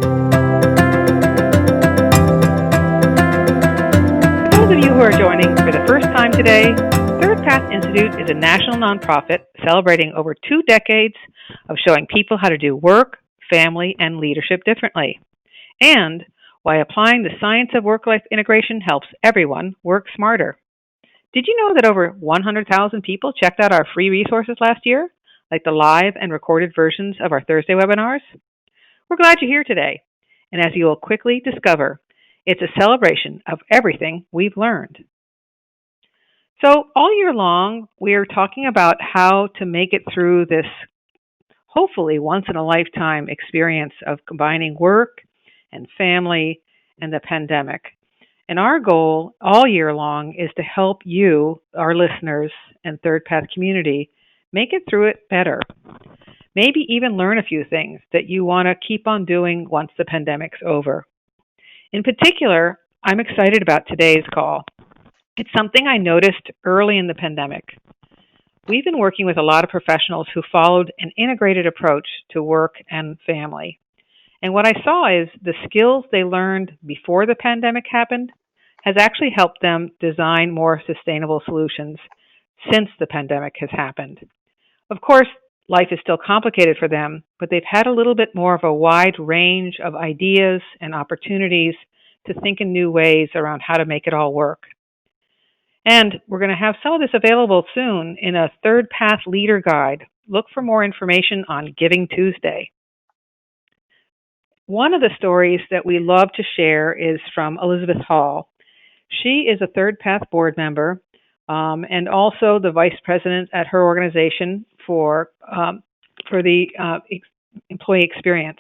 For those of you who are joining for the first time today, ThirdPath Institute is a national nonprofit celebrating over 2 decades of showing people how to do work, family, and leadership differently, and why applying the science of work-life integration helps everyone work smarter. Did you know that over 100,000 people checked out our free resources last year, like the live and recorded versions of our Thursday webinars? We're glad you're here today, and as you will quickly discover, it's a celebration of everything we've learned. So all year long, we're talking about how to make it through this hopefully once-in-a-lifetime experience of combining work and family and the pandemic. And our goal all year long is to help you, our listeners, and ThirdPath community make it through it better. Maybe even learn a few things that you want to keep on doing once the pandemic's over. In particular, I'm excited about today's call. It's something I noticed early in the pandemic. We've been working with a lot of professionals who followed an integrated approach to work and family. And what I saw is the skills they learned before the pandemic happened has actually helped them design more sustainable solutions since the pandemic has happened. Of course, life is still complicated for them, but they've had a little bit more of a wide range of ideas and opportunities to think in new ways around how to make it all work. And we're going to have some of this available soon in a ThirdPath Leader Guide. Look for more information on Giving Tuesday. One of the stories that we love to share is from Elizabeth Hall. She is a ThirdPath board member and also the vice president at her organization for the employee experience.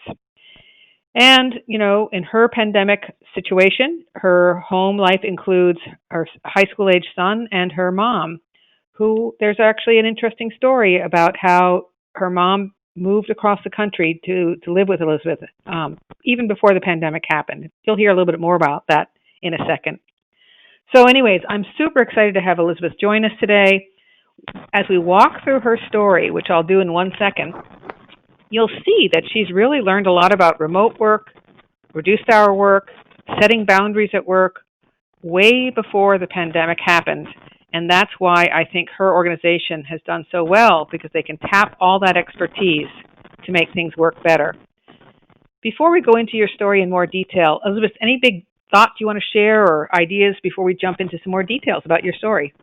And, you know, in her pandemic situation, her home life includes her high school-age son and her mom, who there's actually an interesting story about how her mom moved across the country to live with Elizabeth even before the pandemic happened. You'll hear a little bit more about that in a second. So anyways, I'm super excited to have Elizabeth join us today. As we walk through her story, which I'll do in 1 second, you'll see that she's really learned a lot about remote work, reduced hour work, setting boundaries at work way before the pandemic happened. And that's why I think her organization has done so well, because they can tap all that expertise to make things work better. Before we go into your story in more detail, Elizabeth, any big thoughts you want to share or ideas before we jump into some more details about your story?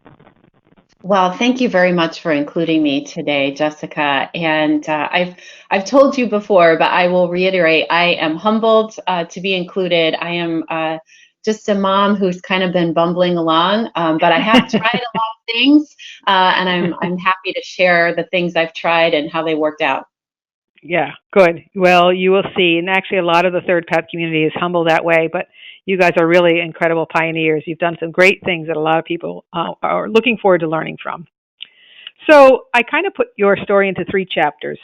Well, thank you very much for including me today, Jessica. And I've told you before, but I will reiterate, I am humbled to be included. I am just a mom who's kind of been bumbling along, but I have tried a lot of things, and I'm happy to share the things I've tried and how they worked out. Yeah, good. Well, you will see. And actually, a lot of the ThirdPath community is humble that way, but you guys are really incredible pioneers. You've done some great things that a lot of people are looking forward to learning from. So I kind of put your story into 3 chapters.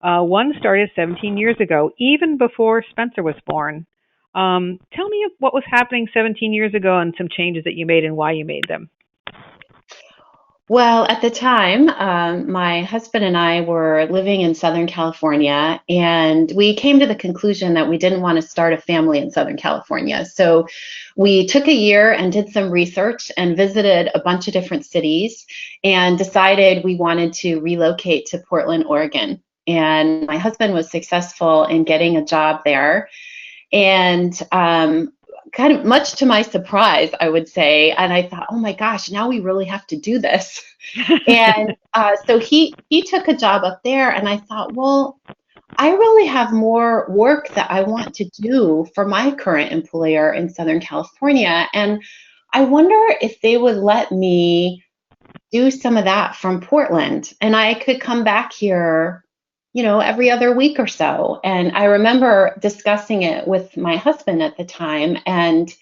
One started 17 years ago, even before Spencer was born. Tell me what was happening 17 years ago and some changes that you made and why you made them. Well, at the time, my husband and I were living in Southern California, and we came to the conclusion that we didn't want to start a family in Southern California. So we took a year and did some research and visited a bunch of different cities and decided we wanted to relocate to Portland, Oregon. And my husband was successful in getting a job there. And kind of much to my surprise, I would say. And I thought, oh my gosh, now we really have to do this. And so he took a job up there, and I thought, well, I really have more work that I want to do for my current employer in Southern California. And I wonder if they would let me do some of that from Portland, and I could come back here, you know, every other week or so. And I remember discussing it with my husband at the time, and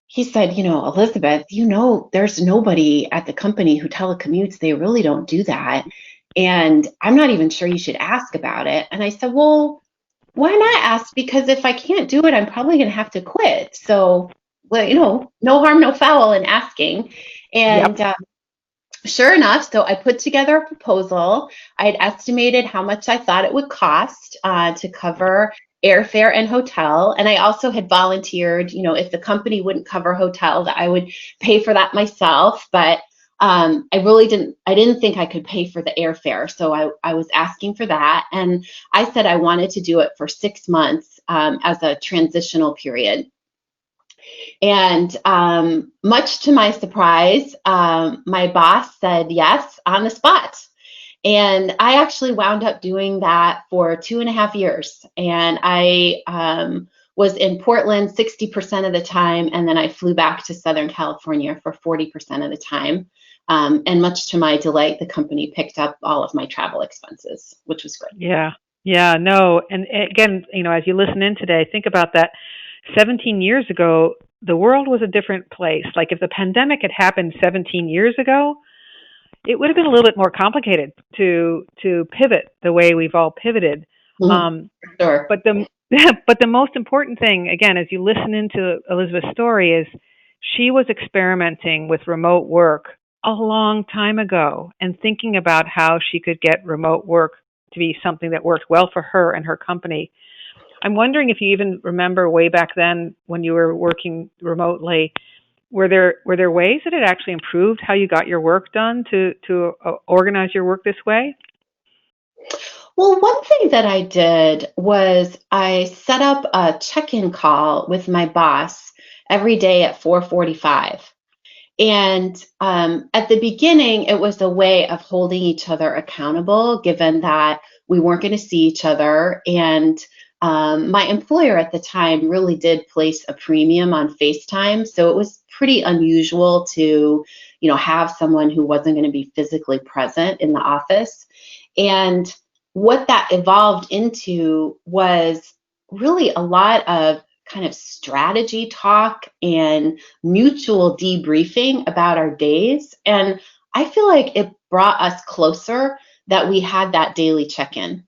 he said, you know, Elizabeth, you know, there's nobody at the company who telecommutes. They really don't do that. And I'm not even sure you should ask about it. And I said, well, why not ask? Because if I can't do it, I'm probably going to have to quit. So, well, you know, no harm, no foul in asking. And Yep. Sure enough, so I put together a proposal. I had estimated how much I thought it would cost to cover airfare and hotel. And I also had volunteered, if the company wouldn't cover hotel, that I would pay for that myself. But I didn't think I could pay for the airfare. So I was asking for that. And I said I wanted to do it for 6 months as a transitional period. And much to my surprise, my boss said yes on the spot. And I actually wound up doing that for 2.5 years. And I was in Portland 60% of the time, and then I flew back to Southern California for 40% of the time. And much to my delight, the company picked up all of my travel expenses, which was great. Yeah. Yeah, no. And again, as you listen in today, think about that. 17 years ago, the world was a different place. Like if the pandemic had happened 17 years ago, it would have been a little bit more complicated to pivot the way we've all pivoted. Mm-hmm. Sure. But the but the most important thing, again, as you listen into Elizabeth's story, is she was experimenting with remote work a long time ago and thinking about how she could get remote work to be something that worked well for her and her company. I'm wondering if you even remember way back then when you were working remotely, were there ways that it actually improved how you got your work done to organize your work this way? Well, one thing that I did was I set up a check-in call with my boss every day at 4:45. And at the beginning, it was a way of holding each other accountable, given that we weren't going to see each other. And my employer at the time really did place a premium on FaceTime. So it was pretty unusual to, have someone who wasn't going to be physically present in the office. And what that evolved into was really a lot of kind of strategy talk and mutual debriefing about our days. And I feel like it brought us closer that we had that daily check-in.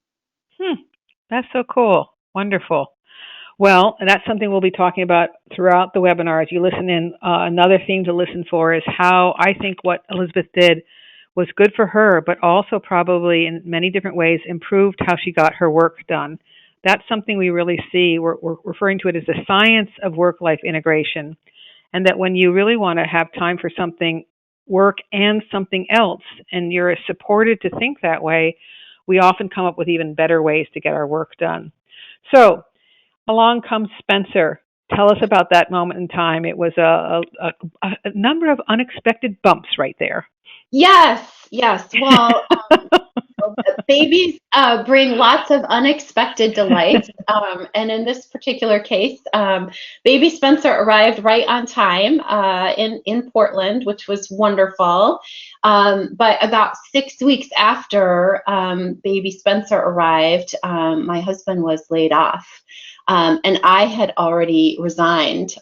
That's so cool. Wonderful. Well, that's something we'll be talking about throughout the webinar as you listen in. Another theme to listen for is how I think what Elizabeth did was good for her, but also probably in many different ways improved how she got her work done. That's something we really see. We're referring to it as the science of work-life integration, and that when you really want to have time for something, work and something else, and you're supported to think that way, we often come up with even better ways to get our work done. So, along comes Spencer. Tell us about that moment in time. It was a number of unexpected bumps right there. Yes, yes. Well, babies bring lots of unexpected delights. And in this particular case, baby Spencer arrived right on time in Portland, which was wonderful. But about 6 weeks after baby Spencer arrived, my husband was laid off. And I had already resigned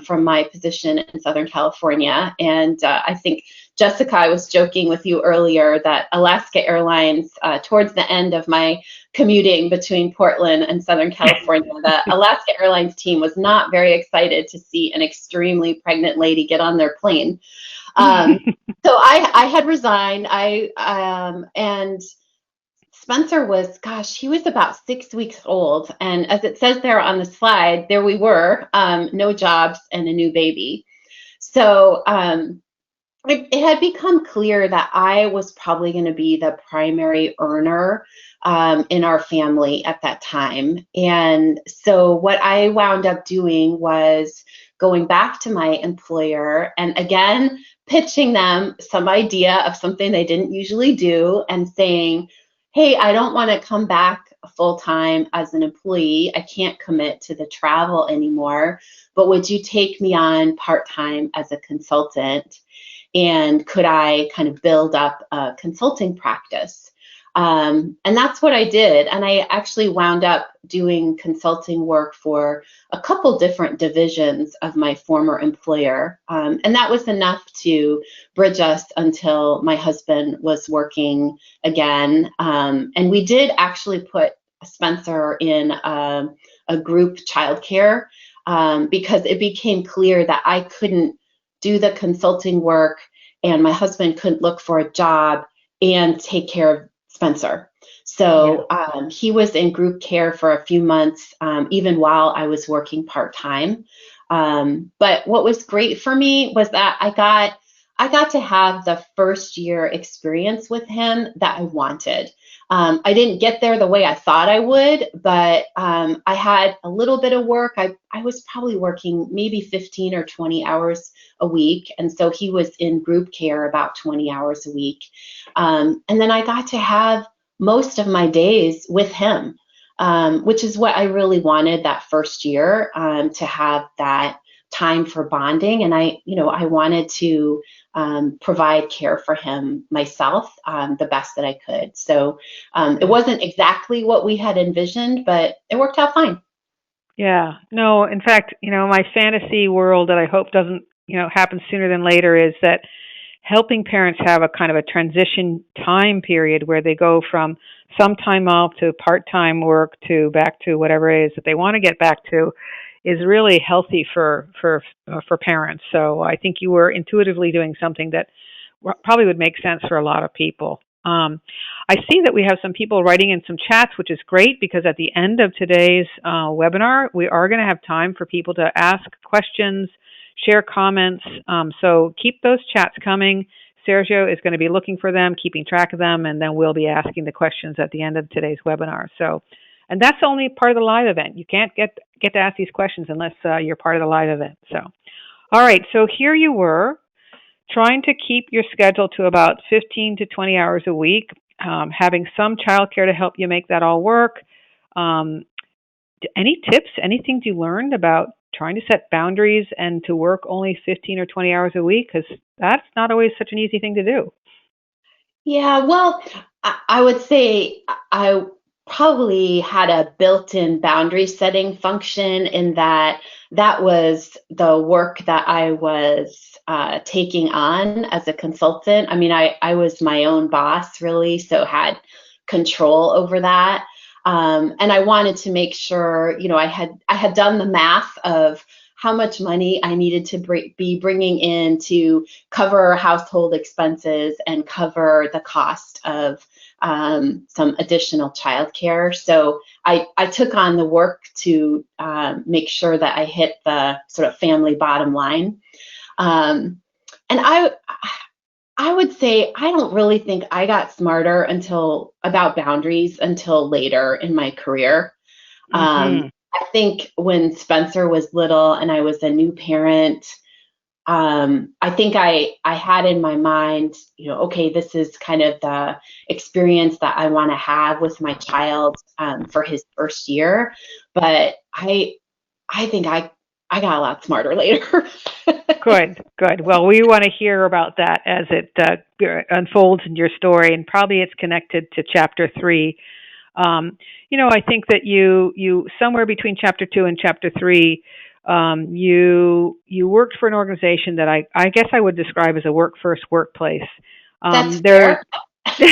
from my position in Southern California. And I think, Jessica, I was joking with you earlier that Alaska Airlines, towards the end of my commuting between Portland and Southern California, the Alaska Airlines team was not very excited to see an extremely pregnant lady get on their plane. So I had resigned. And Spencer was, he was about 6 weeks old. And as it says there on the slide, there we were, no jobs and a new baby. So it had become clear that I was probably going to be the primary earner in our family at that time. And so what I wound up doing was going back to my employer and again, pitching them some idea of something they didn't usually do and saying, hey, I don't want to come back full time as an employee. I can't commit to the travel anymore, but would you take me on part time as a consultant? And could I kind of build up a consulting practice? And that's what I did. And I actually wound up doing consulting work for a couple different divisions of my former employer. And that was enough to bridge us until my husband was working again. And we did actually put Spencer in a group childcare because it became clear that I couldn't do the consulting work and my husband couldn't look for a job and take care of Spencer. So he was in group care for a few months, even while I was working part-time. But what was great for me was that I got to have the first year experience with him that I wanted. I didn't get there the way I thought I would, but I had a little bit of work. I was probably working maybe 15 or 20 hours a week. And so he was in group care about 20 hours a week. And then I got to have most of my days with him, which is what I really wanted that first year, to have that time for bonding. And I wanted to provide care for him myself, the best that I could. So it wasn't exactly what we had envisioned, but it worked out fine. Yeah. No, in fact, my fantasy world that I hope doesn't, happen sooner than later is that helping parents have a kind of a transition time period where they go from some time off to part-time work to back to whatever it is that they want to get back to is really healthy for parents. So I think you were intuitively doing something that probably would make sense for a lot of people. I see that we have some people writing in some chats, which is great because at the end of today's webinar, we are going to have time for people to ask questions, share comments. So keep those chats coming. Sergio is going to be looking for them, keeping track of them, and then we'll be asking the questions at the end of today's webinar. So, and that's only part of the live event. You can't get to ask these questions unless you're part of the live event. So, all right. So here you were, trying to keep your schedule to about 15 to 20 hours a week, having some childcare to help you make that all work. Um, any tips, any things you learned about trying to set boundaries and to work only 15 or 20 hours a week? Because that's not always such an easy thing to do. Yeah, well, I would say I probably had a built-in boundary setting function in that that was the work that I was taking on as a consultant. I mean, I was my own boss, really, so had control over that. And I wanted to make sure, I had done the math of how much money I needed to be bringing in to cover household expenses and cover the cost of some additional childcare. So I took on the work to make sure that I hit the sort of family bottom line. And I would say I don't really think I got smarter about boundaries until later in my career. Mm-hmm. I think when Spencer was little and I was a new parent, I think I had in my mind, okay, this is kind of the experience that I want to have with my child for his first year. But I think I got a lot smarter later. Good, good. Well, we want to hear about that as it unfolds in your story, and probably it's connected to chapter 3. I think that you somewhere between chapter 2 and chapter 3, you worked for an organization that I guess I would describe as a work first workplace. That's There, fair.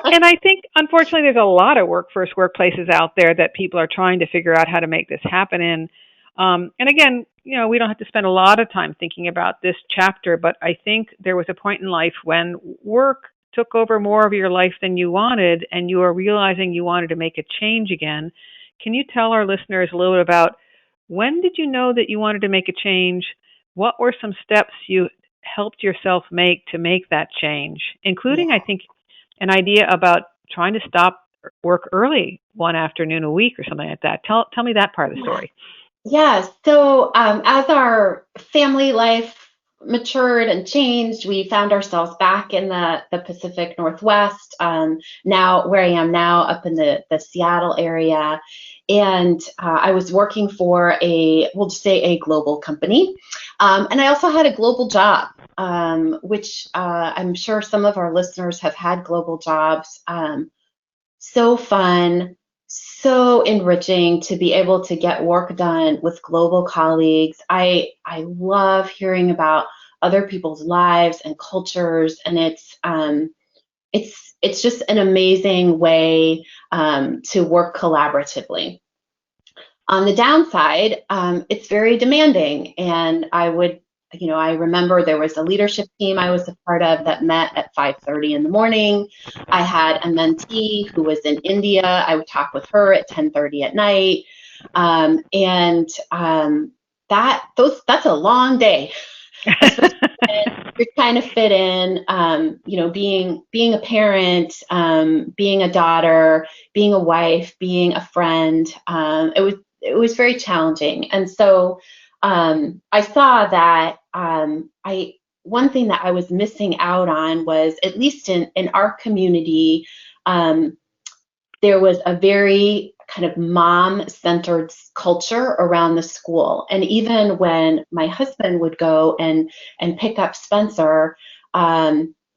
and I think unfortunately there's a lot of work first workplaces out there that people are trying to figure out how to make this happen in. And again, we don't have to spend a lot of time thinking about this chapter, but I think there was a point in life when work took over more of your life than you wanted, and you are realizing you wanted to make a change again. Can you tell our listeners a little bit about when did you know that you wanted to make a change? What were some steps you helped yourself make to make that change, including, I Yeah. think, an idea about trying to stop work early one afternoon a week or something like that. Tell me that part of the story. Yeah. So as our family life matured and changed, we found ourselves back in the Pacific Northwest. Now, where I am now, up in the Seattle area. And I was working for we'll just say a global company. And I also had a global job, which I'm sure some of our listeners have had global jobs. So fun, so enriching to be able to get work done with global colleagues. I love hearing about other people's lives and cultures, and it's just an amazing way to work collaboratively. On the downside, it's very demanding, and I would I remember there was a leadership team I was a part of that met at 5:30 in the morning. I had a mentee who was in India. I would talk with her at 10:30 at night. And that's a long day, especially when you're trying to fit in, being a parent, being a daughter, being a wife, being a friend. It was very challenging, and so I saw that I one thing that I was missing out on was, at least in our community, there was a very kind of mom-centered culture around the school. And even when my husband would go and pick up Spencer,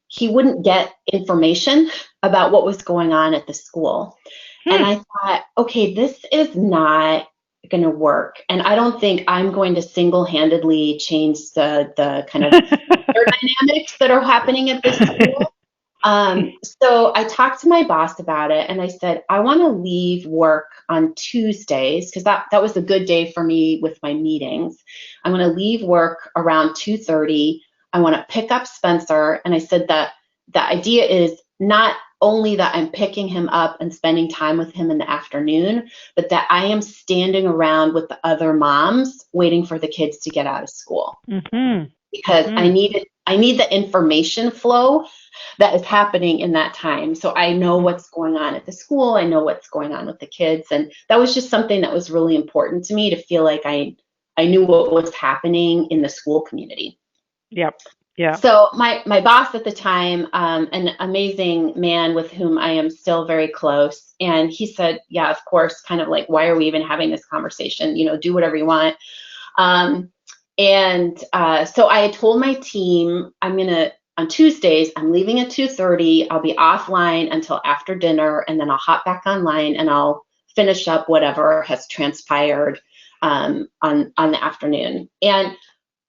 he wouldn't get information about what was going on at the school. And I thought, okay, this is not going to work. And I don't think I'm going to single-handedly change the kind of dynamics that are happening at this school. So I talked to my boss about it, and I said, I want to leave work on Tuesdays, because that was a good day for me with my meetings. I'm going to leave work around 2:30. I want to pick up Spencer. And I said that the idea is not only that I'm picking him up and spending time with him in the afternoon, but that I am standing around with the other moms waiting for the kids to get out of school. Because I need the information flow that is happening in that time. So I know what's going on at the school. I know what's going on with the kids. And that was just something that was really important to me, to feel like I knew what was happening in the school community. Yep. Yeah. So my boss at the time, an amazing man with whom I am still very close, and he said, yeah, of course, kind of like, why are we even having this conversation? Do whatever you want. So I had told my team, on Tuesdays, I'm leaving at 2:30. I'll be offline until after dinner, and then I'll hop back online and I'll finish up whatever has transpired on the afternoon. And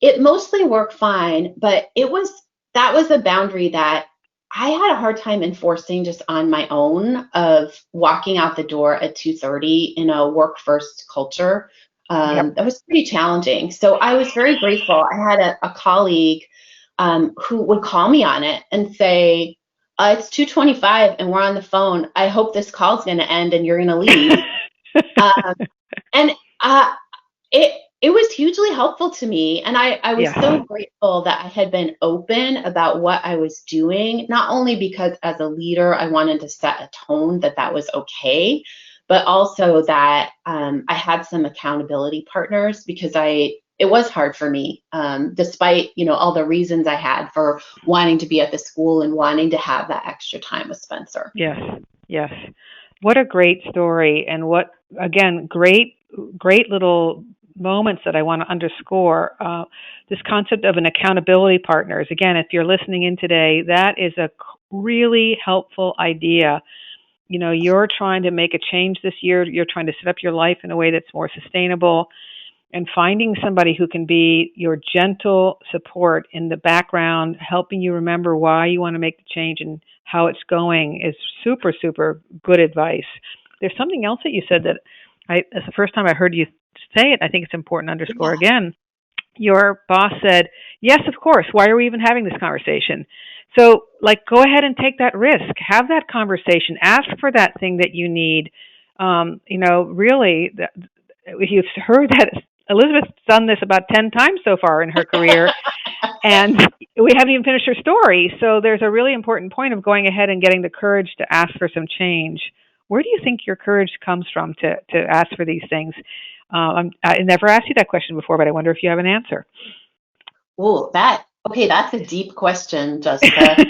it mostly worked fine, but that was a boundary that I had a hard time enforcing just on my own, of walking out the door at 2:30 in a work first culture. That was pretty challenging. So I was very grateful. I had a colleague who would call me on it and say, it's 2:25 and we're on the phone. I hope this call's going to end and you're going to leave. And it was hugely helpful to me. And I was so grateful that I had been open about what I was doing, not only because as a leader, I wanted to set a tone that was okay, but also that I had some accountability partners, because it was hard for me, despite all the reasons I had for wanting to be at the school and wanting to have that extra time with Spencer. Yes. What a great story, and what, again, great little moments that I want to underscore. This concept of an accountability partners. Again, if you're listening in today, that is a really helpful idea. You're trying to make a change this year. You're trying to set up your life in a way that's more sustainable, and finding somebody who can be your gentle support in the background, helping you remember why you want to make the change and how it's going, is super, super good advice. There's something else that you said that it's the first time I heard you say it. I think it's important to underscore again. Your boss said, yes, of course. Why are we even having this conversation? So, go ahead and take that risk. Have that conversation. Ask for that thing that you need. Really, you've heard that Elizabeth's done this about 10 times so far in her career, and we haven't even finished her story. So there's a really important point of going ahead and getting the courage to ask for some change. Where do you think your courage comes from to ask for these things? I never asked you that question before, but I wonder if you have an answer. Oh, that's a deep question, Jessica.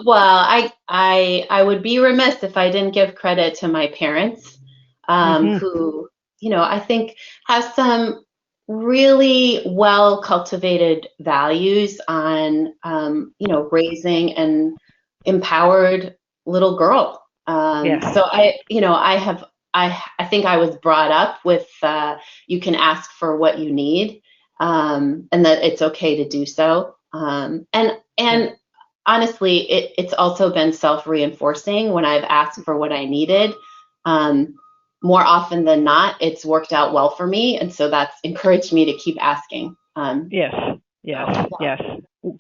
Well, I would be remiss if I didn't give credit to my parents, who, I think have some really well cultivated values on, raising an empowered little girl. So I think I was brought up with, you can ask for what you need, and that it's okay to do so. And honestly, it's also been self-reinforcing when I've asked for what I needed. more often than not, it's worked out well for me. And so that's encouraged me to keep asking. Yes, yes, So, yes.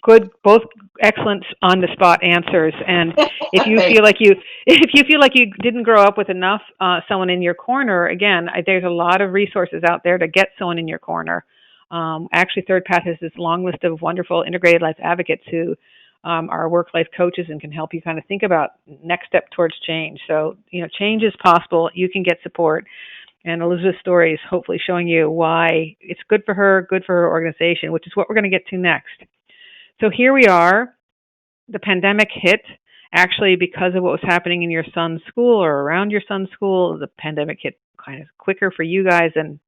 Good, both excellent on the spot answers. And if you Thanks. feel like you, if you feel like you didn't grow up with enough someone in your corner, again, there's a lot of resources out there to get someone in your corner. Actually, ThirdPath has this long list of wonderful integrated life advocates who are work-life coaches and can help you kind of think about next step towards change. So, change is possible. You can get support. And Elizabeth's story is hopefully showing you why it's good for her organization, which is what we're going to get to next. So here we are. The pandemic hit. Actually, because of what was happening in your son's school or around your son's school, the pandemic hit kind of quicker for you guys than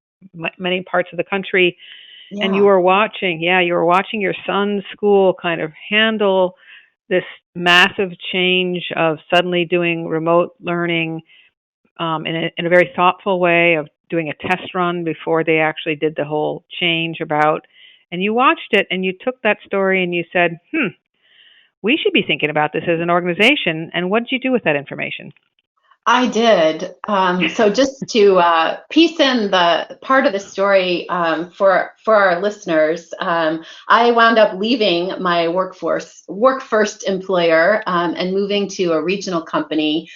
many parts of the country. And Yeah. you were watching your son's school kind of handle this massive change of suddenly doing remote learning in a very thoughtful way of doing a test run before they actually did the whole change about. And you watched it and you took that story and you said, we should be thinking about this as an organization. And what did you do with that information? I did. So just to piece in the part of the story for our listeners, I wound up leaving my work first employer and moving to a regional company.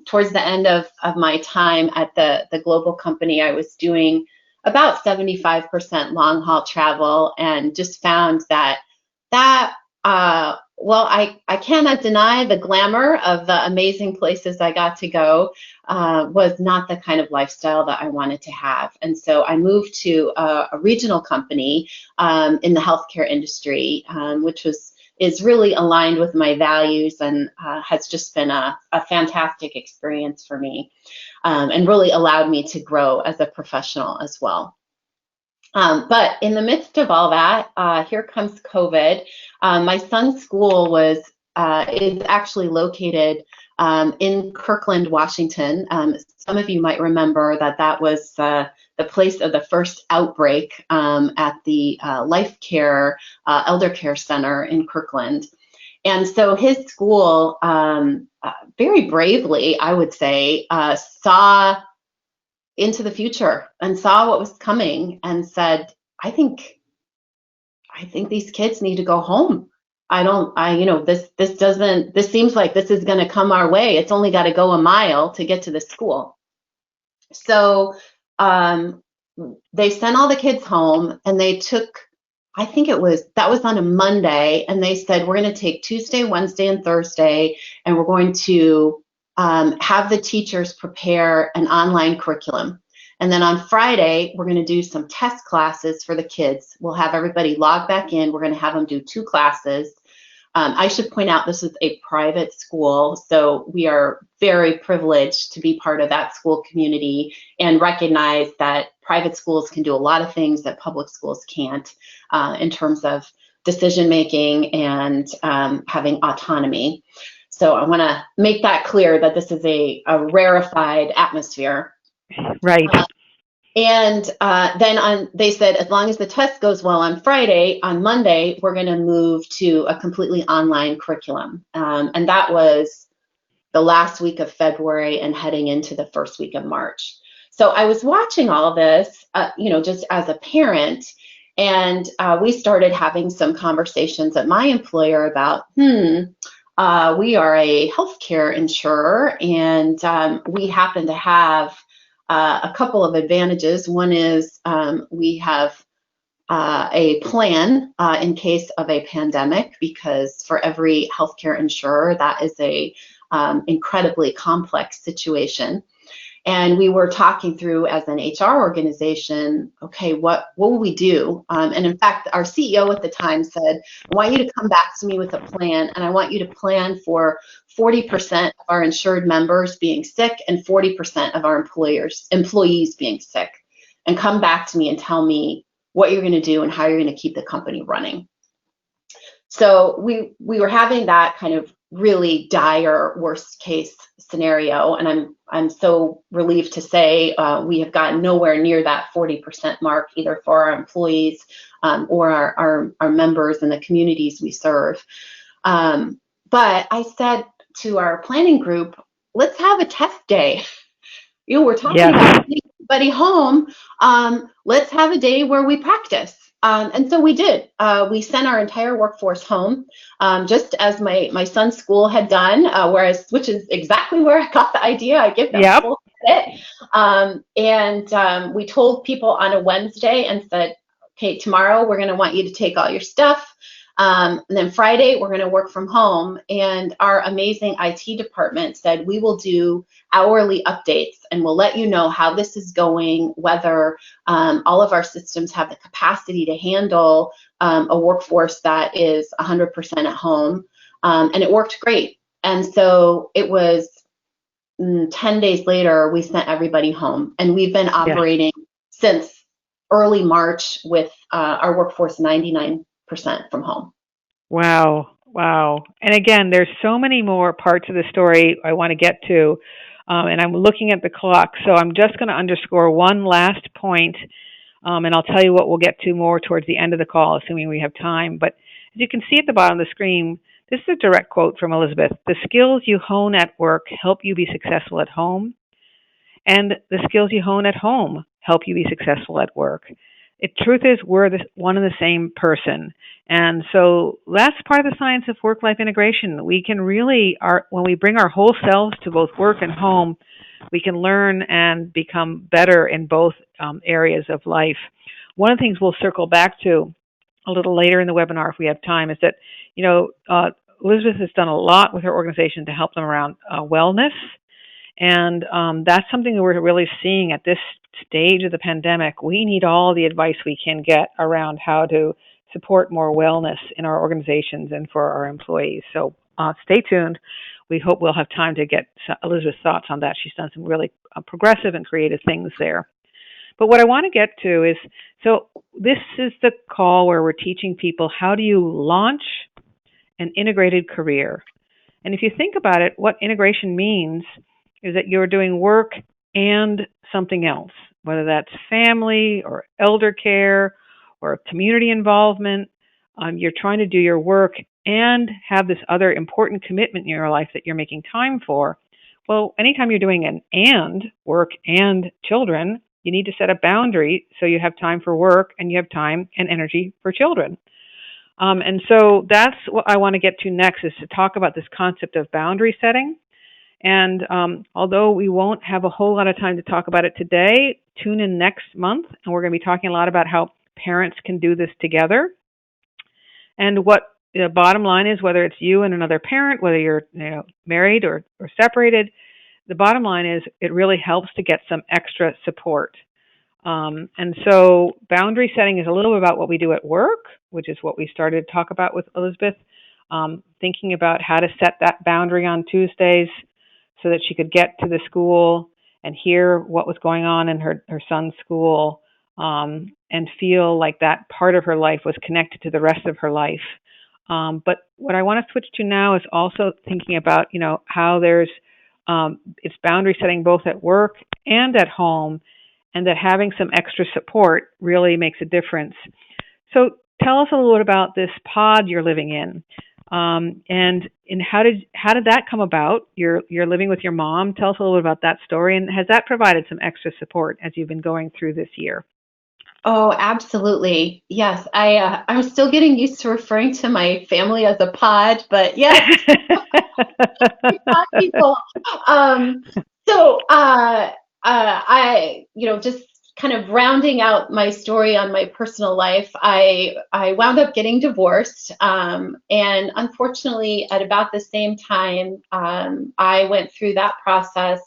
Towards the end of my time at the global company, I was doing about 75% long haul travel, and just found that well, I cannot deny the glamour of the amazing places I got to go was not the kind of lifestyle that I wanted to have. And so I moved to a regional company in the healthcare industry, which is really aligned with my values, and has just been a fantastic experience for me, and really allowed me to grow as a professional as well. But in the midst of all that, here comes COVID. My son's school is actually located in Kirkland, Washington. Some of you might remember that was the place of the first outbreak at the Life Care Elder Care Center in Kirkland. And so his school, very bravely, I would say, saw into the future and saw what was coming and said, I think these kids need to go home. This seems like this is going to come our way. It's only got to go a mile to get to the school. So they sent all the kids home, and they took, that was on a Monday, and they said, we're going to take Tuesday, Wednesday, and Thursday, and we're going to have the teachers prepare an online curriculum. And then on Friday, we're going to do some test classes for the kids. We'll have everybody log back in. We're going to have them do 2 classes. I should point out this is a private school, so we are very privileged to be part of that school community and recognize that private schools can do a lot of things that public schools can't in terms of decision making and having autonomy. So I want to make that clear that this is a rarefied atmosphere. Right. And then they said, as long as the test goes well on Friday, on Monday, we're going to move to a completely online curriculum. And that was the last week of February and heading into the first week of March. So I was watching all this, just as a parent, and we started having some conversations at my employer about, we are a healthcare insurer, and we happen to have a couple of advantages. One is we have a plan in case of a pandemic, because for every healthcare insurer, that is a incredibly complex situation. And we were talking through as an HR organization, okay, what will we do? And in fact, our CEO at the time said, I want you to come back to me with a plan, and I want you to plan for 40% of our insured members being sick and 40% of our employees being sick, and come back to me and tell me what you're going to do and how you're going to keep the company running. So we were having that kind of really dire worst case scenario, and I'm so relieved to say we have gotten nowhere near that 40% mark, either for our employees or our members and the communities we serve. But I said to our planning group, let's have a test day. we're talking about Yes. getting everybody home. Let's have a day where we practice. And so we did. We sent our entire workforce home, just as my son's school had done, which is exactly where I got the idea. I give them Yep. full credit. And we told people on a Wednesday and said, okay, tomorrow we're going to want you to take all your stuff. And then Friday, we're going to work from home. And our amazing IT department said, we will do hourly updates and we'll let you know how this is going, whether all of our systems have the capacity to handle a workforce that is 100% at home. And it worked great. And so it was 10 days later, we sent everybody home. And we've been Yeah. operating since early March with our workforce 99% from home. Wow. Wow. And again, there's so many more parts of the story I want to get to. And I'm looking at the clock, so I'm just going to underscore one last point, and I'll tell you what we'll get to more towards the end of the call, assuming we have time. But as you can see at the bottom of the screen, this is a direct quote from Elizabeth. The skills you hone at work help you be successful at home, and the skills you hone at home help you be successful at work. The truth is, we're one and the same person. And so that's part of the science of work-life integration. We can really, when we bring our whole selves to both work and home, we can learn and become better in both areas of life. One of the things we'll circle back to a little later in the webinar, if we have time, is that, Elizabeth has done a lot with her organization to help them around wellness. And that's something that we're really seeing at this stage of the pandemic. We need all the advice we can get around how to support more wellness in our organizations and for our employees. So stay tuned. We hope we'll have time to get Elizabeth's thoughts on that. She's done some really progressive and creative things there. But what I want to get to is, so this is the call where we're teaching people, how do you launch an integrated career? And if you think about it, what integration means is that you're doing work and something else, whether that's family or elder care or community involvement. You're trying to do your work and have this other important commitment in your life that you're making time for. Well, anytime you're doing an and, work and children, you need to set a boundary so you have time for work and you have time and energy for children. And so that's what I want to get to next, is to talk about this concept of boundary setting. And although we won't have a whole lot of time to talk about it today, tune in next month, and we're going to be talking a lot about how parents can do this together. And what the bottom line is, whether it's you and another parent, whether you're married or separated, the bottom line is it really helps to get some extra support. And so boundary setting is a little bit about what we do at work, which is what we started to talk about with Elizabeth, thinking about how to set that boundary on Tuesdays so that she could get to the school and hear what was going on in her son's school, and feel like that part of her life was connected to the rest of her life. But what I want to switch to now is also thinking about, how there's it's boundary setting both at work and at home, and that having some extra support really makes a difference. So tell us a little bit about this pod you're living in. And how did that come about? You're living with your mom. Tell us a little bit about that story, and has that provided some extra support as you've been going through this year? Oh, absolutely. Yes. I'm still getting used to referring to my family as a pod, but yes, pod people. I, just kind of rounding out my story on my personal life, I wound up getting divorced. And unfortunately, at about the same time, I went through that process.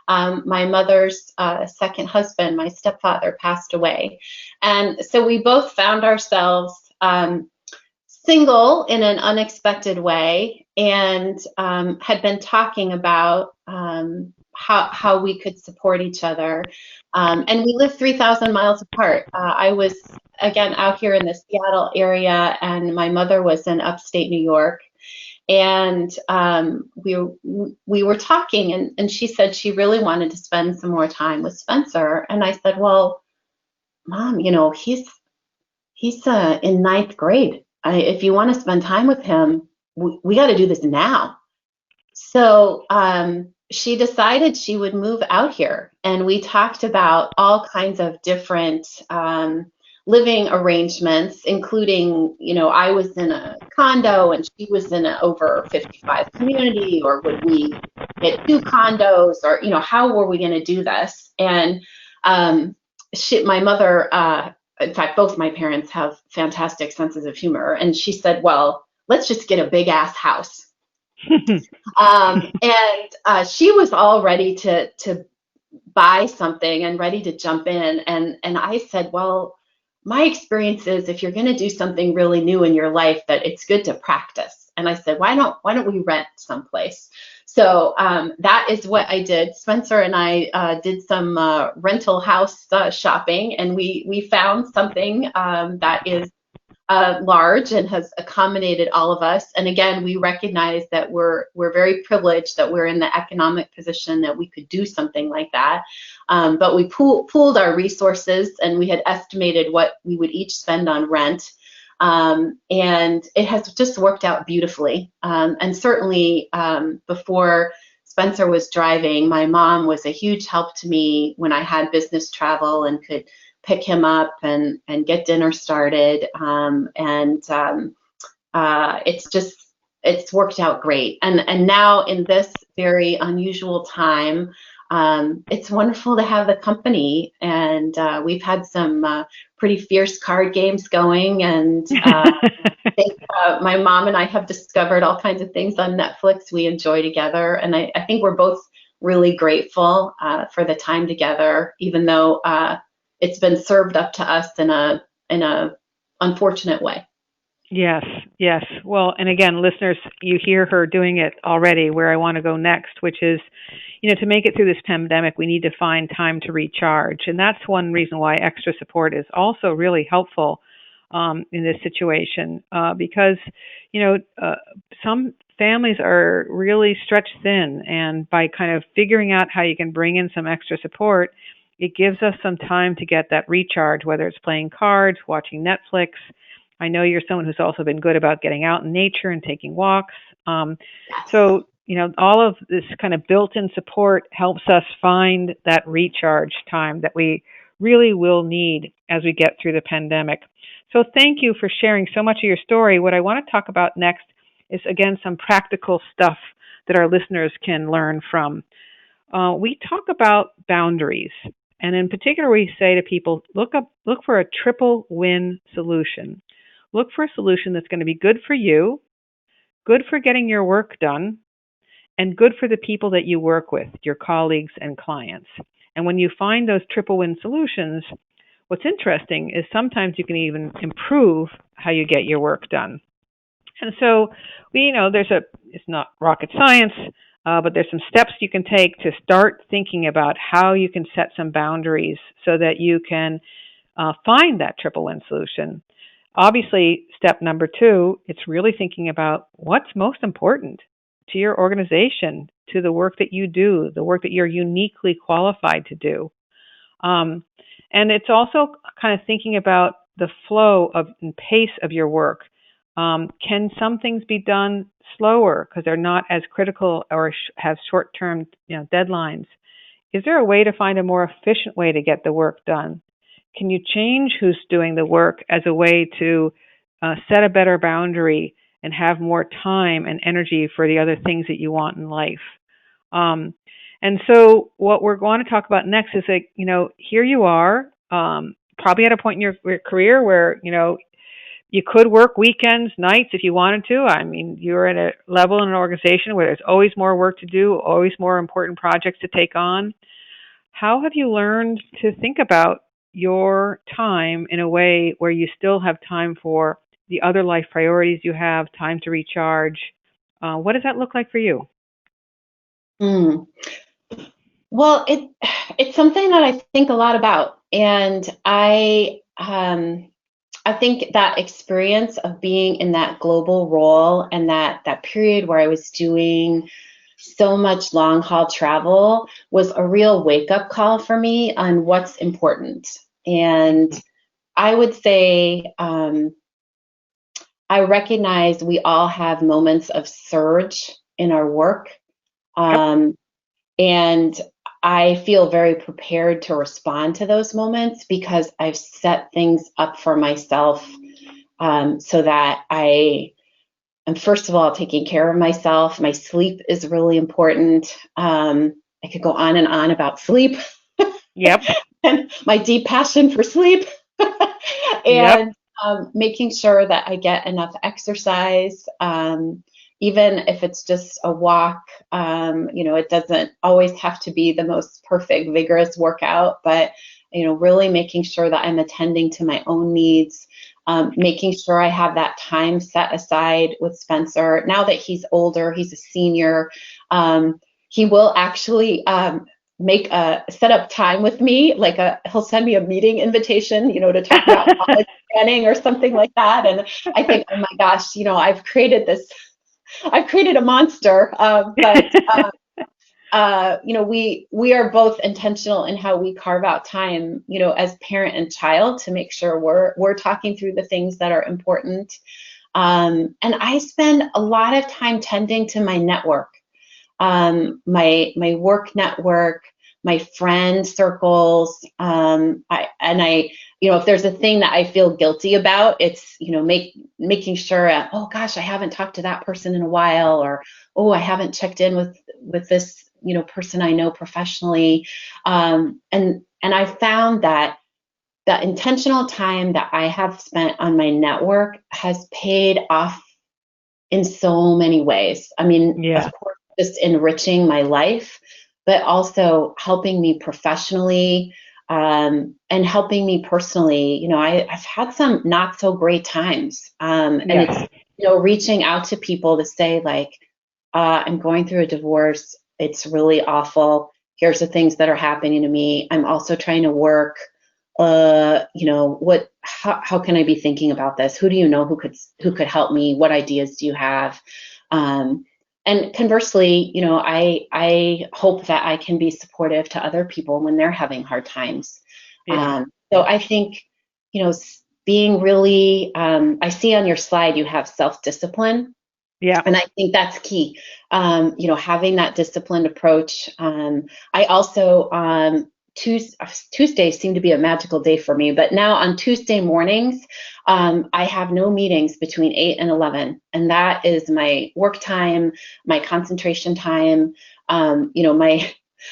My mother's second husband, my stepfather, passed away. And so we both found ourselves single in an unexpected way, and had been talking about how we could support each other. And we live 3,000 miles apart. I was, again, out here in the Seattle area, and my mother was in upstate New York. And we were talking, and she said she really wanted to spend some more time with Spencer. And I said, well, Mom, he's in ninth grade. If you want to spend time with him, we got to do this now. So she decided she would move out here, and we talked about all kinds of different living arrangements, including, I was in a condo and she was in an over 55 community, or would we get two condos, or, how were we going to do this? And my mother, in fact, both my parents have fantastic senses of humor, and she said, well, let's just get a big ass house. And she was all ready to buy something and ready to jump in. And I said, well, my experience is if you're going to do something really new in your life, that it's good to practice. And I said, why don't we rent someplace? So that is what I did. Spencer and I did some rental house shopping, and we found something that is large and has accommodated all of us. And again, we recognize that we're very privileged that we're in the economic position that we could do something like that. But we pooled our resources, and we had estimated what we would each spend on rent. And it has just worked out beautifully. And certainly before Spencer was driving, my mom was a huge help to me when I had business travel and could pick him up and get dinner started. It's worked out great. And now in this very unusual time, it's wonderful to have the company. And we've had some pretty fierce card games going. And I think my mom and I have discovered all kinds of things on Netflix we enjoy together. And I think we're both really grateful for the time together, even though it's been served up to us in a unfortunate way. Yes, yes. Well, and again, listeners, you hear her doing it already where I want to go next, which is, to make it through this pandemic, we need to find time to recharge. And that's one reason why extra support is also really helpful in this situation because, some families are really stretched thin. And by kind of figuring out how you can bring in some extra support, it gives us some time to get that recharge, whether it's playing cards, watching Netflix. I know you're someone who's also been good about getting out in nature and taking walks. So, all of this kind of built-in support helps us find that recharge time that we really will need as we get through the pandemic. So thank you for sharing so much of your story. What I want to talk about next is, again, some practical stuff that our listeners can learn from. We talk about boundaries. And in particular, we say to people, look for a triple win solution. Look for a solution that's going to be good for you, good for getting your work done, and good for the people that you work with, your colleagues and clients. And when you find those triple win solutions, what's interesting is sometimes you can even improve how you get your work done. And so it's not rocket science, but there's some steps you can take to start thinking about how you can set some boundaries so that you can find that triple win solution. Obviously, step number 2, it's really thinking about what's most important to your organization, to the work that you do, the work that you're uniquely qualified to do. And it's also kind of thinking about the flow and pace of your work. Can some things be done slower because they're not as critical or have short-term deadlines? Is there a way to find a more efficient way to get the work done? Can you change who's doing the work as a way to set a better boundary and have more time and energy for the other things that you want in life? And so what we're going to talk about next is here you are, probably at a point in your career where, you could work weekends, nights if you wanted to. I mean, you're at a level in an organization where there's always more work to do, always more important projects to take on. How have you learned to think about your time in a way where you still have time for the other life priorities you have, time to recharge? What does that look like for you? Mm. Well, it's something that I think a lot about, and I think that experience of being in that global role and that period where I was doing so much long haul travel was a real wake up call for me on what's important. And I would say I recognize we all have moments of surge in our work. Yep. And I feel very prepared to respond to those moments because I've set things up for myself, so that I am, first of all, taking care of myself. My sleep is really important. I could go on and on about sleep Yep. and my deep passion for sleep, Yep. and making sure that I get enough exercise. Even if it's just a walk, it doesn't always have to be the most perfect, vigorous workout, but really making sure that I'm attending to my own needs, making sure I have that time set aside with Spencer. Now that he's older, he's a senior, he will actually make a set up time with me, like he'll send me a meeting invitation, to talk about college planning or something like that. And I think, oh my gosh, I've created a monster. We are both intentional in how we carve out time, as parent and child, to make sure we're talking through the things that are important. And I spend a lot of time tending to my network, my work network, my friend circles. If there's a thing that I feel guilty about, it's making sure. Oh gosh, I haven't talked to that person in a while, or oh, I haven't checked in with this person I know professionally. And I found that the intentional time that I have spent on my network has paid off in so many ways. I mean, Yeah. of course, just enriching my life, but also helping me professionally, and helping me personally. I've had some not so great times, and it's Yes. reaching out to people to say, like, I'm going through a divorce. It's really awful. Here's the things that are happening to me. I'm also trying to work. How can I be thinking about this? Who do you know who could help me? What ideas do you have? And conversely, I hope that I can be supportive to other people when they're having hard times. Yeah. So I think, being really, I see on your slide you have self-discipline. Yeah. And I think that's key. Having that disciplined approach. I also, Tuesdays seem to be a magical day for me, but now on Tuesday mornings, I have no meetings between 8 and 11. And that is my work time, my concentration time.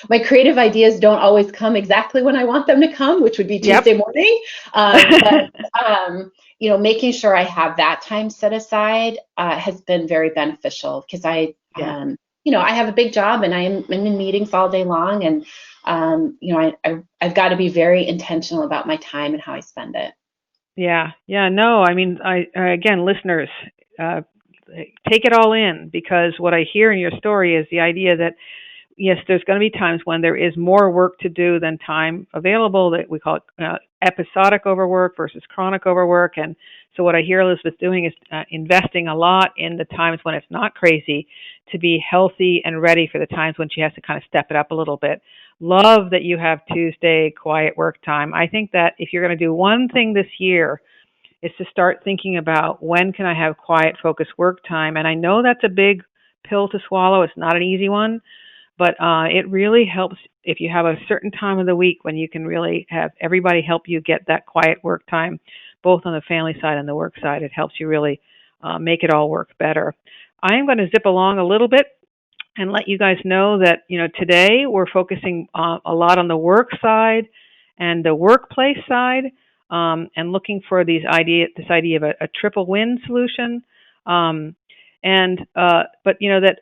My creative ideas don't always come exactly when I want them to come, which would be Yep. Tuesday morning. But making sure I have that time set aside has been very beneficial, because Yeah. I have a big job and I'm in meetings all day long, and I've got to be very intentional about my time and how I spend it. Yeah. Yeah. No, I mean, again, listeners, uh, take it all in, because what I hear in your story is the idea that yes, there's going to be times when there is more work to do than time available. That we call it episodic overwork versus chronic overwork. And so what I hear Elizabeth doing is investing a lot in the times when it's not crazy, to be healthy and ready for the times when she has to kind of step it up a little bit. Love that you have Tuesday quiet work time. I think that if you're going to do one thing this year, is to start thinking about, when can I have quiet, focused work time? And I know that's a big pill to swallow. It's not an easy one, but it really helps if you have a certain time of the week when you can really have everybody help you get that quiet work time, both on the family side and the work side. It helps you really make it all work better. I am going to zip along a little bit and let you guys know that, today we're focusing a lot on the work side and the workplace side, and looking for this idea of a triple win solution. But that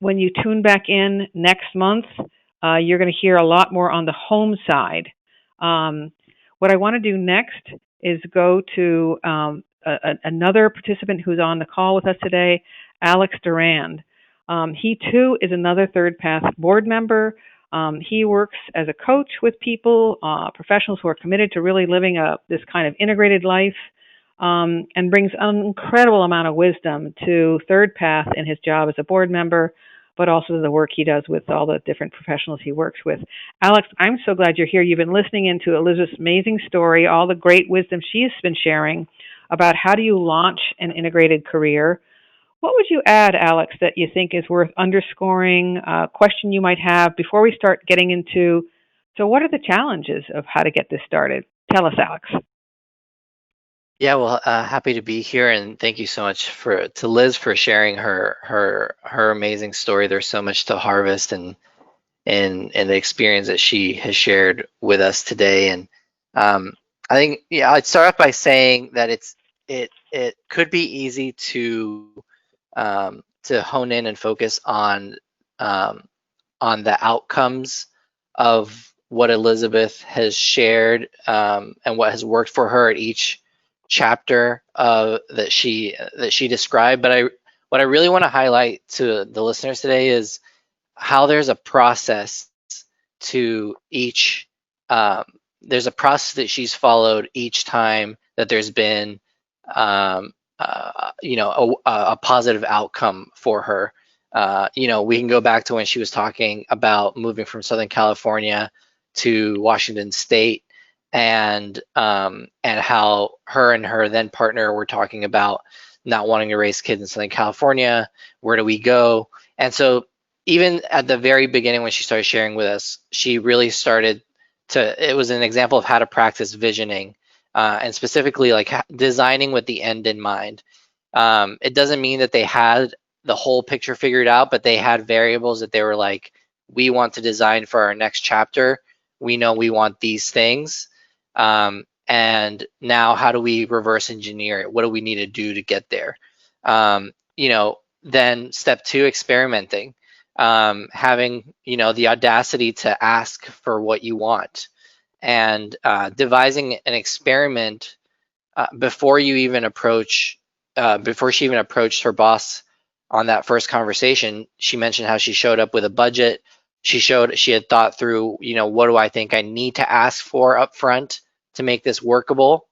when you tune back in next month, you're going to hear a lot more on the home side. What I want to do next is go to another participant who's on the call with us today, Alex Durand. He too is another ThirdPath board member. He works as a coach with people, professionals who are committed to really living this kind of integrated life, and brings an incredible amount of wisdom to ThirdPath in his job as a board member, but also to the work he does with all the different professionals he works with. Alex, I'm so glad you're here. You've been listening into Elizabeth's amazing story, all the great wisdom she's been sharing about how do you launch an integrated career. What would you add, Alex, that you think is worth underscoring? A question you might have before we start getting into, so what are the challenges of how to get this started? Tell us, Alex. Yeah, well, happy to be here, and thank you so much to Liz for sharing her amazing story. There's so much to harvest, and the experience that she has shared with us today. And um, I think, yeah, I'd start off by saying that it could be easy to hone in and focus um, on the outcomes of what Elizabeth has shared, and what has worked for her at each chapter that she described. But what I really want to highlight to the listeners today is how to each um, there's a process that she's followed each time that there's been a positive outcome for her. We can go back to when she was talking about moving from Southern California to Washington State, and how her and her then partner were talking about not wanting to raise kids in Southern California. Where do we go? And so even at the very beginning when she started sharing with us, she really started it was an example of how to practice visioning, and specifically like designing with the end in mind. It doesn't mean that they had the whole picture figured out, but they had variables that they were like, we want to design for our next chapter. We know we want these things. And now how do we reverse engineer it? What do we need to do to get there? Then step two, experimenting. Having, the audacity to ask for what you want, and devising an experiment before she even approached her boss on that first conversation. She mentioned how she showed up with a budget. She had thought through, what do I think I need to ask for up front to make this workable,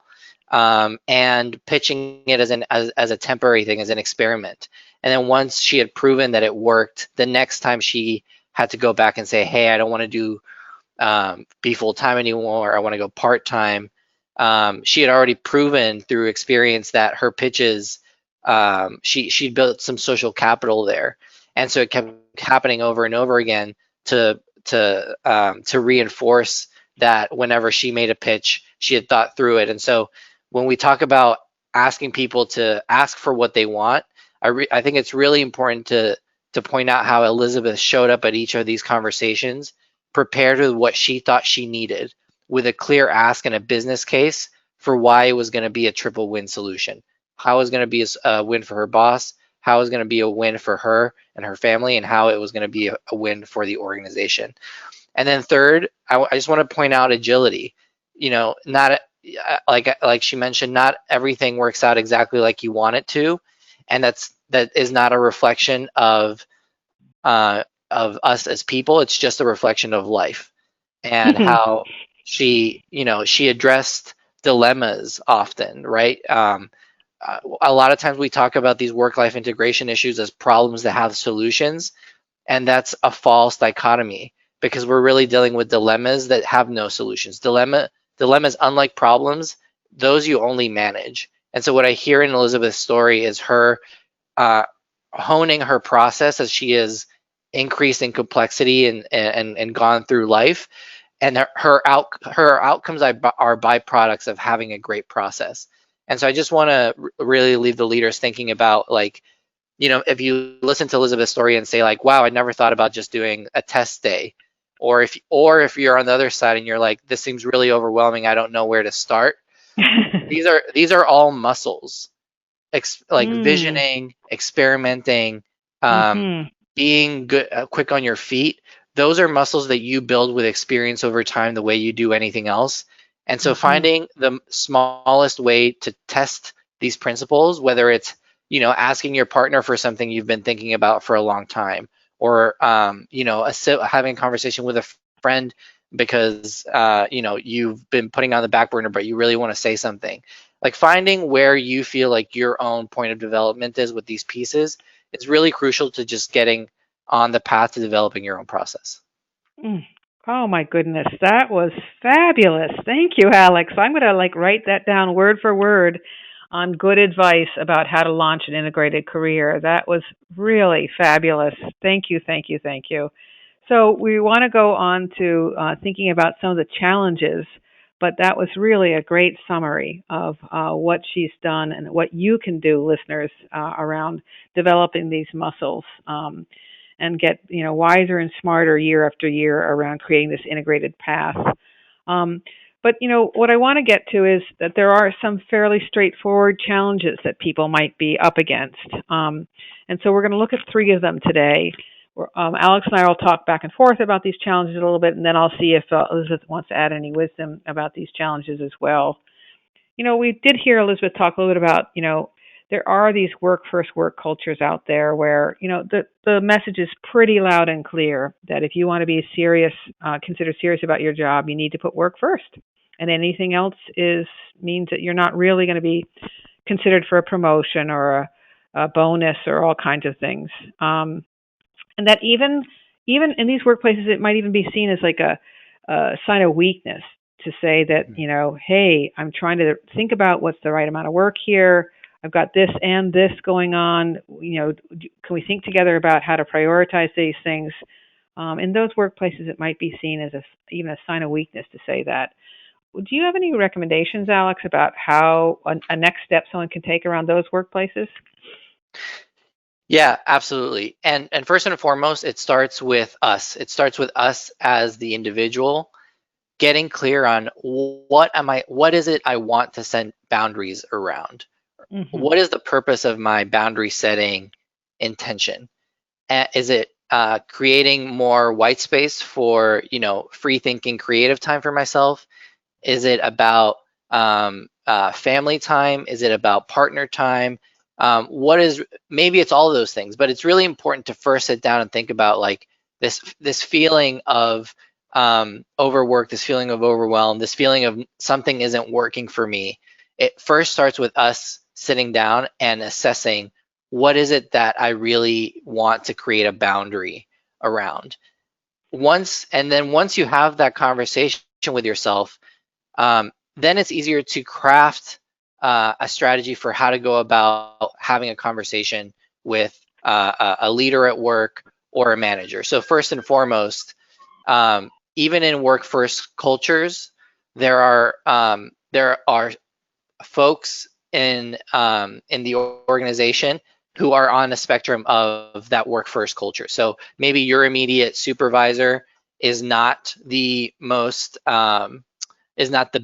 and pitching it as a temporary thing, as an experiment. And then once she had proven that it worked, the next time she had to go back and say, hey, I don't want to be full time anymore, I want to go part time. She had already proven through experience that her pitches, she built some social capital there, and so it kept happening over and over again to reinforce that whenever she made a pitch, she had thought through it. And so when we talk about asking people to ask for what they want, I think it's really important to point out how Elizabeth showed up at each of these conversations prepared with what she thought she needed, with a clear ask and a business case for why it was going to be a triple win solution. How it was going to be a win for her boss, how it was going to be a win for her and her family, and how it was going to be a win for the organization. And then third, I just want to point out agility. Not like she mentioned, not everything works out exactly like you want it to, and that is not a reflection of us as people. It's just a reflection of life, and how she addressed dilemmas often, right? A lot of times we talk about these work-life integration issues as problems that have solutions, and that's a false dichotomy, because we're really dealing with dilemmas that have no solutions. Dilemmas, unlike problems, those you only manage. And so what I hear in Elizabeth's story is her uh, honing her process as she has increased in complexity and gone through life, and her outcomes are byproducts of having a great process. And so I just want to really leave the leaders thinking about, like, if you listen to Elizabeth's story and say like, wow, I never thought about just doing a test day, or if you're on the other side and you're like, this seems really overwhelming, I don't know where to start. These are all muscles. Like Mm. visioning, experimenting, Mhm. being good, quick on your feet. Those are muscles that you build with experience over time, the way you do anything else. And so Mhm. finding the smallest way to test these principles, whether it's, asking your partner for something you've been thinking about for a long time, or having a conversation with a friend because you've been putting on the back burner, but you really want to say something. Like, finding where you feel like your own point of development is with these pieces is really crucial to just getting on the path to developing your own process. Mm. Oh my goodness, that was fabulous. Thank you, Alex. I'm going to like write that down word for word. on good advice about how to launch an integrated career. That was really fabulous. Thank you, thank you, thank you. So we want to go on to thinking about some of the challenges, but that was really a great summary of what she's done and what you can do, listeners, around developing these muscles. And get wiser and smarter year after year around creating this integrated path. But what I want to get to is that there are some fairly straightforward challenges that people might be up against, and so we're going to look at three of them today. Alex and I will talk back and forth about these challenges a little bit, and then I'll see if Elizabeth wants to add any wisdom about these challenges as well. We did hear Elizabeth talk a little bit about there are these work-first work cultures out there where, the message is pretty loud and clear that if you want to be serious, consider serious about your job, you need to put work first. And anything else means that you're not really going to be considered for a promotion or a bonus or all kinds of things. And that even in these workplaces, it might even be seen as like a sign of weakness to say that, hey, I'm trying to think about what's the right amount of work here. I've got this and this going on. Can we think together about how to prioritize these things? In those workplaces, it might be seen as even a sign of weakness to say that. Do you have any recommendations, Alex, about how a next step someone can take around those workplaces? Yeah, absolutely. And first and foremost, it starts with us. It starts with us as the individual getting clear on what is it I want to set boundaries around. Mm-hmm. What is the purpose of my boundary setting intention? Is it creating more white space for free thinking, creative time for myself? Is it about family time? Is it about partner time? Maybe it's all of those things, but it's really important to first sit down and think about like this feeling of overwork, this feeling of overwhelm, this feeling of something isn't working for me. It first starts with us sitting down and assessing what is it that I really want to create a boundary around. Once you have that conversation with yourself, then it's easier to craft a strategy for how to go about having a conversation with a leader at work or a manager. So first and foremost, even in work-first cultures, there are folks in the organization who are on the spectrum of that work-first culture. So maybe your immediate supervisor is not the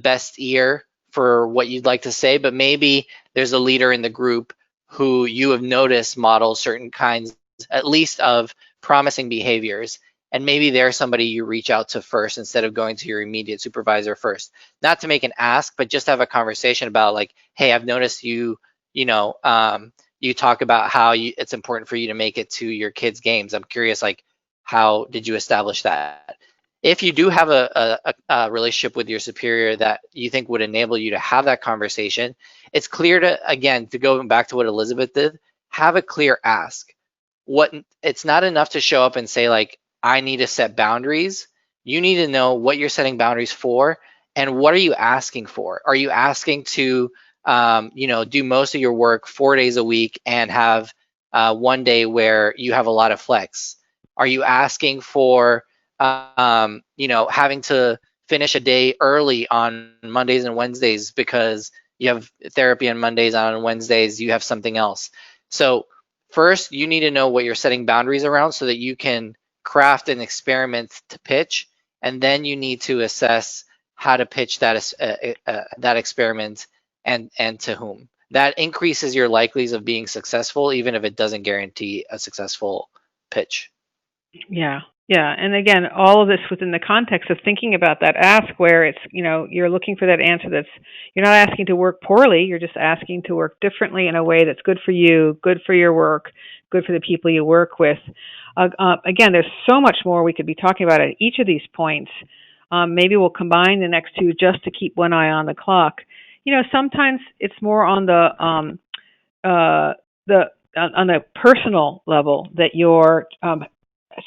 best ear for what you'd like to say, but maybe there's a leader in the group who you have noticed models certain kinds, at least, of promising behaviors. And maybe they're somebody you reach out to first instead of going to your immediate supervisor first. Not to make an ask, but just have a conversation about like, hey, I've noticed you talk about how it's important for you to make it to your kids' games. I'm curious, like, how did you establish that? If you do have a relationship with your superior that you think would enable you to have that conversation, it's clear to go back to what Elizabeth did, have a clear ask. It's not enough to show up and say like, I need to set boundaries. You need to know what you're setting boundaries for and what are you asking for? Are you asking to do most of your work 4 days a week and have one day where you have a lot of flex? Are you asking for having to finish a day early on Mondays and Wednesdays because you have therapy on Mondays, on Wednesdays you have something else? So first, you need to know what you're setting boundaries around so that you can craft an experiment to pitch, and then you need to assess how to pitch that experiment and to whom. That increases your likelihood of being successful, even if it doesn't guarantee a successful pitch. Yeah. And again, all of this within the context of thinking about that ask where it's, you're looking for that answer you're not asking to work poorly, you're just asking to work differently in a way that's good for you, good for your work, good for the people you work with. Again, there's so much more we could be talking about at each of these points. Maybe we'll combine the next two just to keep one eye on the clock. Sometimes it's more on the personal level that you're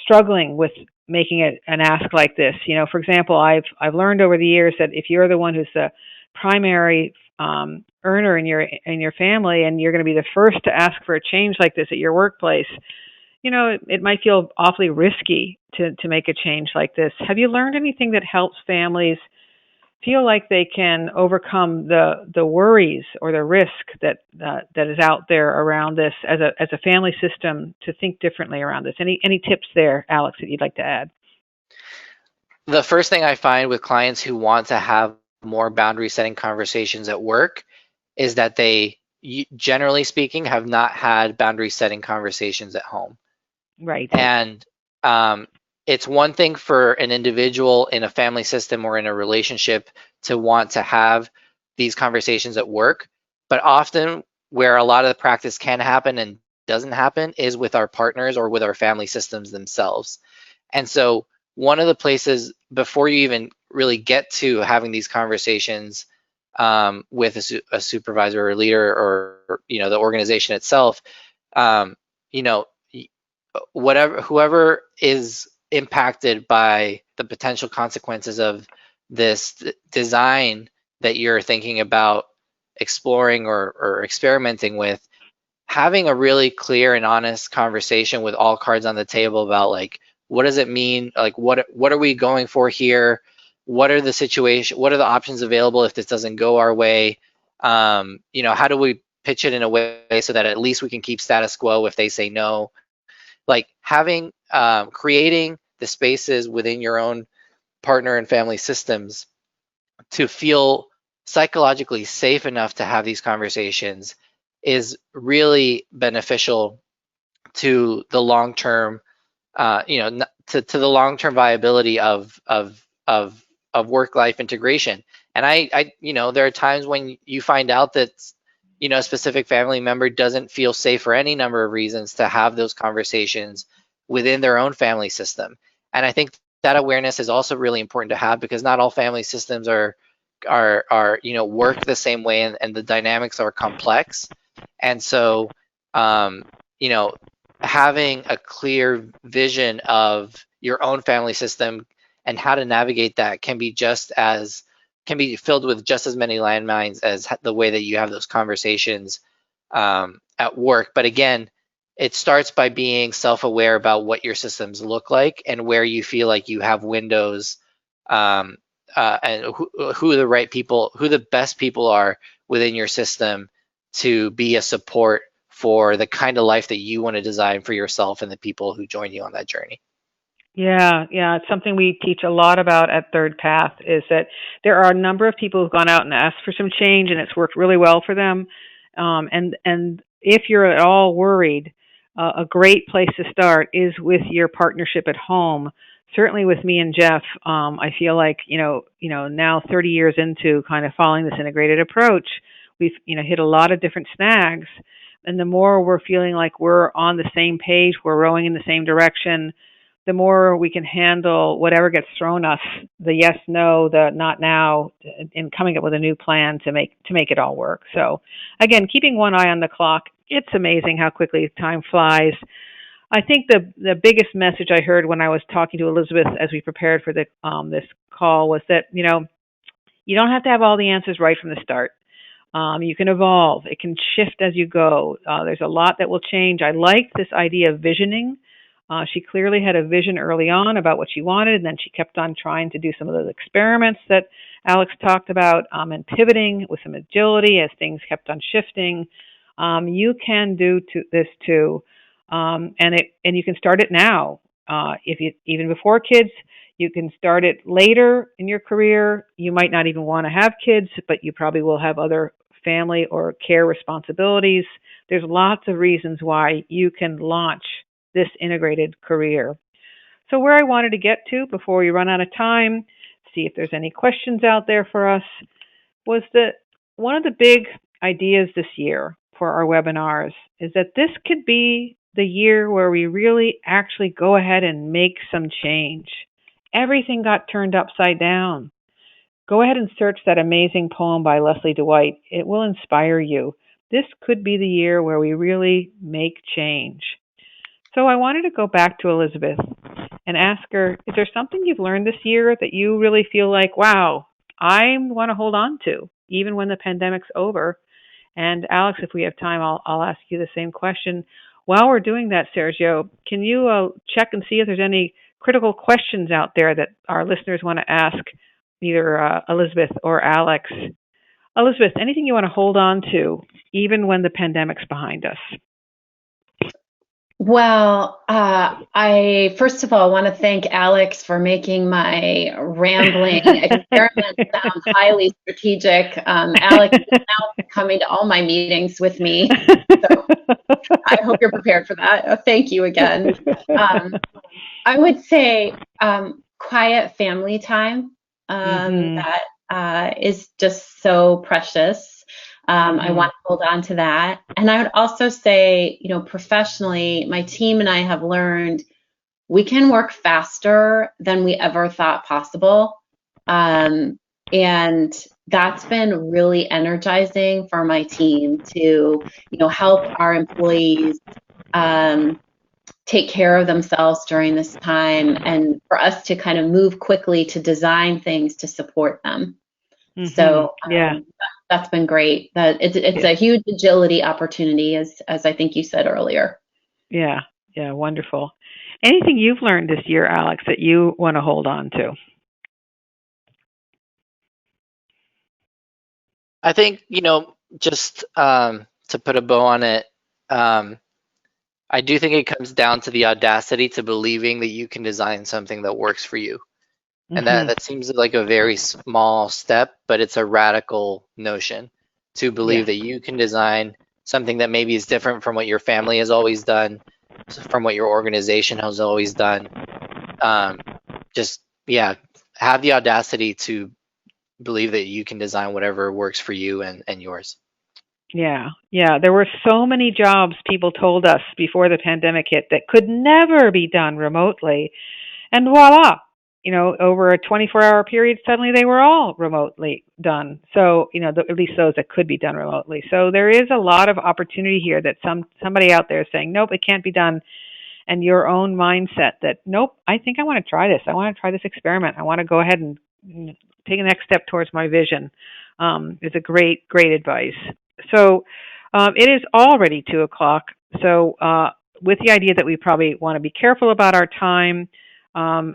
struggling with making an ask like this. For example, I've learned over the years that if you're the one who's the primary earner in your family, and you're going to be the first to ask for a change like this at your workplace, it might feel awfully risky to make a change like this. Have you learned anything that helps families feel like they can overcome the worries or the risk that is out there around this as a family system, to think differently around this? Any tips there, Alex, that you'd like to add? The first thing I find with clients who want to have more boundary setting conversations at work is that they, generally speaking, have not had boundary setting conversations at home. Right. And it's one thing for an individual in a family system or in a relationship to want to have these conversations at work, but often where a lot of the practice can happen and doesn't happen is with our partners or with our family systems themselves. And so one of the places, before you even really get to having these conversations with a supervisor or leader, or the organization itself, you know whoever is impacted by the potential consequences of this design that you're thinking about exploring or experimenting with, having a really clear and honest conversation with all cards on the table about, like, what does it mean, like what are we going for here, what are the options available if this doesn't go our way, how do we pitch it in a way so that at least we can keep status quo if they say no. Like having creating the spaces within your own partner and family systems to feel psychologically safe enough to have these conversations is really beneficial to the long term, to the long term viability of work life integration. And I there are times when you find out that a specific family member doesn't feel safe for any number of reasons to have those conversations within their own family system. And I think that awareness is also really important to have, because not all family systems are work the same way, and the dynamics are complex. And so having a clear vision of your own family system and how to navigate that can be filled with just as many landmines as the way that you have those conversations at work. But again, it starts by being self-aware about what your systems look like and where you feel like you have windows, and who the best people are within your system to be a support for the kind of life that you want to design for yourself and the people who join you on that journey. Yeah, it's something we teach a lot about at ThirdPath, is that there are a number of people who've gone out and asked for some change, and it's worked really well for them. And if you're at all worried, a great place to start is with your partnership at home. Certainly with me and Jeff, I feel like, now 30 years into kind of following this integrated approach, we've, hit a lot of different snags. And the more we're feeling like we're on the same page, we're rowing in the same direction, the more we can handle whatever gets thrown us, the yes, no, the not now, and coming up with a new plan to make it all work. So again, keeping one eye on the clock. It's amazing how quickly time flies. I think the biggest message I heard when I was talking to Elizabeth as we prepared for this call was that, you don't have to have all the answers right from the start. You can evolve. It can shift as you go. There's a lot that will change. I like this idea of visioning. She clearly had a vision early on about what she wanted, and then she kept on trying to do some of those experiments that Alex talked about, and pivoting with some agility as things kept on shifting. You can do this too, and you can start it now. If you even before kids, you can start it later in your career. You might not even want to have kids, but you probably will have other family or care responsibilities. There's lots of reasons why you can launch this integrated career. So where I wanted to get to before we run out of time, see if there's any questions out there for us, was that one of the big ideas this year for our webinars is that this could be the year where we really actually go ahead and make some change. Everything got turned upside down. Go ahead and search that amazing poem by Leslie Dwight. It will inspire you. This could be the year where we really make change. So I wanted to go back to Elizabeth and ask her, is there something you've learned this year that you really feel like, wow, I want to hold on to, even when the pandemic's over. And Alex, if we have time, I'll ask you the same question. While we're doing that, Sergio, can you check and see if there's any critical questions out there that our listeners want to ask either Elizabeth or Alex? Elizabeth, anything you want to hold on to, even when the pandemic's behind us? Well, I first of all want to thank Alex for making my rambling experiment sound highly strategic. Alex is now coming to all my meetings with me, so I hope you're prepared for that. Thank you again. I would say quiet family time that is just so precious. I want to hold on to that. And I would also say, professionally, my team and I have learned we can work faster than we ever thought possible. And that's been really energizing for my team to, help our employees take care of themselves during this time, and for us to kind of move quickly to design things to support them. So that's been great. That it's a huge agility opportunity, as I think you said earlier. Yeah, wonderful. Anything you've learned this year, Alex, that you want to hold on to? I think, just to put a bow on it, I do think it comes down to the audacity to believing that you can design something that works for you. And that seems like a very small step, but it's a radical notion to believe that you can design something that maybe is different from what your family has always done, from what your organization has always done. Have the audacity to believe that you can design whatever works for you and yours. Yeah. There were so many jobs people told us before the pandemic hit that could never be done remotely. And voila, over a 24-hour period, suddenly they were all remotely done. So, at least those that could be done remotely. So there is a lot of opportunity here that somebody out there is saying, nope, it can't be done. And your own mindset that, nope, I think I want to try this. I want to try this experiment. I want to go ahead and take a next step towards my vision is a great advice. So it is already 2:00. So with the idea that we probably want to be careful about our time,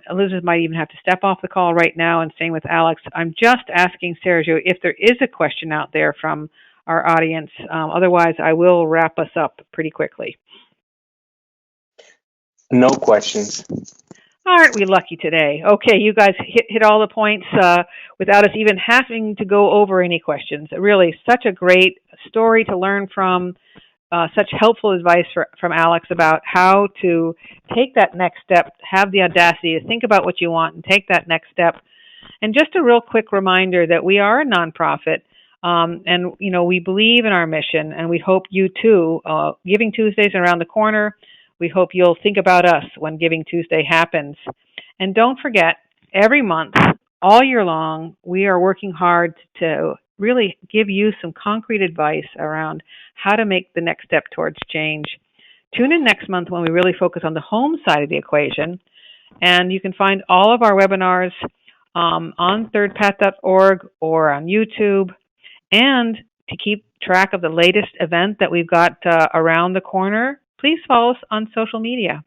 Elizabeth might even have to step off the call right now, and same with Alex. I'm just asking Sergio if there is a question out there from our audience. Otherwise, I will wrap us up pretty quickly. No questions. Aren't we lucky today? Okay, you guys hit all the points without us even having to go over any questions. Really, such a great story to learn from. Such helpful advice from Alex about how to take that next step, have the audacity to think about what you want and take that next step. And just a real quick reminder that we are a nonprofit, and we believe in our mission, and we hope you too. Giving Tuesday is around the corner. We hope you'll think about us when Giving Tuesday happens. And don't forget, every month, all year long, we are working hard to really give you some concrete advice around how to make the next step towards change. Tune in next month when we really focus on the home side of the equation. And you can find all of our webinars on thirdpath.org or on YouTube. And to keep track of the latest event that we've got around the corner, please follow us on social media.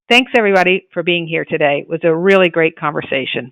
Thanks, everybody, for being here today. It was a really great conversation.